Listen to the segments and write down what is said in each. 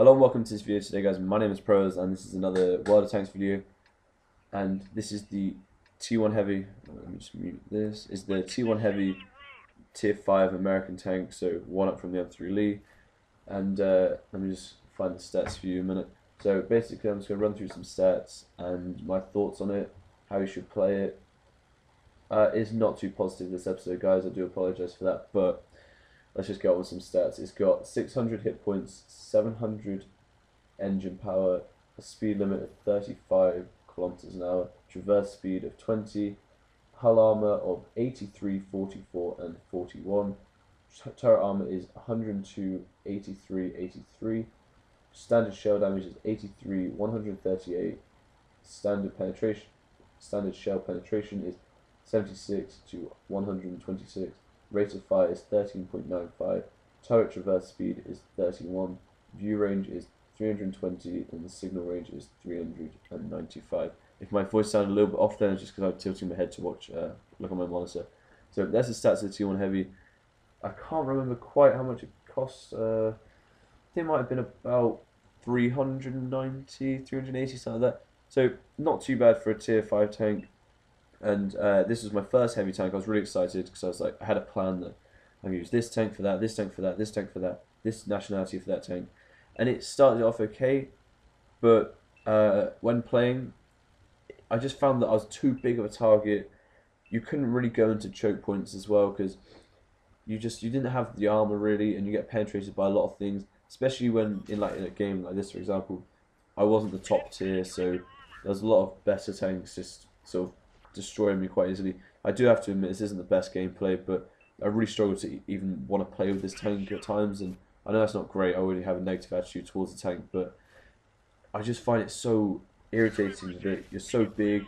Hello and welcome to this video today, guys. My name is Pros and this is another World of Tanks video, and this is the T1 Heavy. Let me just mute this. Is the T1 Heavy Tier 5 American tank, so one up from the M3 Lee. And let me just find the stats for you in a minute. So basically I'm just going to run through some stats and my thoughts on it, how you should play it. It's not too positive this episode, guys, I do apologise for that, but let's just get on with some stats. It's got 600 hit points, 700 engine power, a speed limit of 35 kilometers an hour, traverse speed of 20, hull armor of 83, 44, and 41. Turret armor is 102, 83, 83. Standard shell damage is 83, 138. Standard shell penetration is 76 to 126. Rate of fire is 13.95, turret traverse speed is 31, view range is 320, and the signal range is 395. If my voice sounded a little bit off then, it's just because I'm tilting my head to look on my monitor. So that's the stats of the T1 Heavy. I can't remember quite how much it cost. I think it might have been about 390, 380, something like that. So not too bad for a tier 5 tank. And this was my first heavy tank. I was really excited because I was like, I had a plan that I'm going to use this tank for that, this tank for that, this tank for that, this nationality for that tank. And it started off okay, but when playing, I just found that I was too big of a target. You couldn't really go into choke points as well because you didn't have the armor really, and you get penetrated by a lot of things. Especially when in a game like this, for example, I wasn't the top tier, so there's a lot of better tanks just sort of destroying me quite easily. I do have to admit this isn't the best gameplay, but I really struggle to even want to play with this tank at times, and I know that's not great. I already have a negative attitude towards the tank, but I just find it so irritating that you're so big.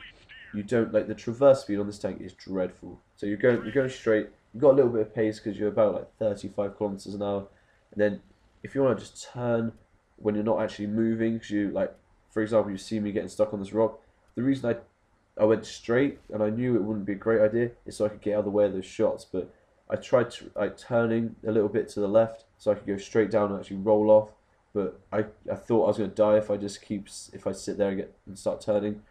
You don't like the traverse speed on this tank is dreadful. So you're going straight. You've got a little bit of pace because you're about like 35 kilometers an hour, and then if you want to just turn when you're not actually moving, because you like, for example, you see me getting stuck on this rock. The reason I went straight, and I knew it wouldn't be a great idea, is so I could get out of the way of those shots. But I tried turning a little bit to the left, so I could go straight down and actually roll off. But I thought I was going to die if I sit there and start turning.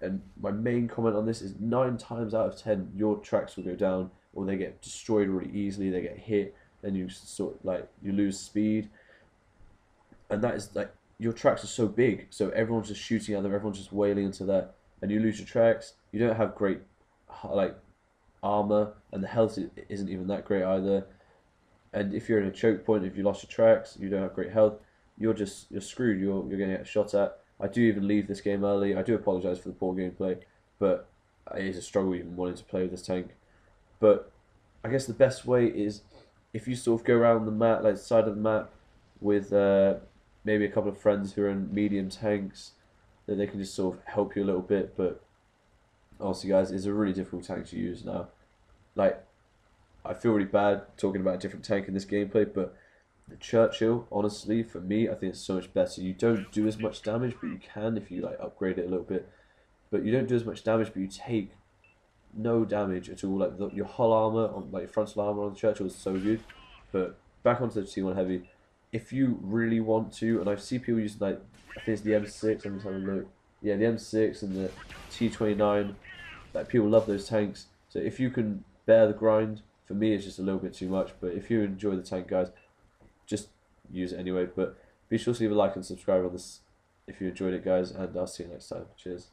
And my main comment on this is 9 times out of 10, your tracks will go down, or they get destroyed really easily. They get hit, and you you lose speed. And that is like, your tracks are so big, so everyone's just shooting at them, everyone's just wailing into that. And you lose your tracks, you don't have great armor, and the health isn't even that great either. And if you're in a choke point, if you lost your tracks, you don't have great health, you're screwed. You're going to get shot at. I do even leave this game early. I do apologise for the poor gameplay, but it is a struggle even wanting to play with this tank. But I guess the best way is if you sort of go around the map, like the side of the map, with maybe a couple of friends who are in medium tanks, that they can just sort of help you a little bit. But honestly, guys, it's a really difficult tank to use now. Like, I feel really bad talking about a different tank in this gameplay, but the Churchill, honestly, for me, I think it's so much better. You don't do as much damage, but you can if you upgrade it a little bit. But you don't do as much damage, but you take no damage at all. Like your hull armor on, your frontal armor on the Churchill is so good. But back onto the T1 Heavy, if you really want to, and I see people using I think it's the M6. I'm just having a look. Yeah, the M6 and the T29. Like, people love those tanks. So if you can bear the grind, for me it's just a little bit too much. But if you enjoy the tank, guys, just use it anyway. But be sure to leave a like and subscribe on this if you enjoyed it, guys, and I'll see you next time. Cheers.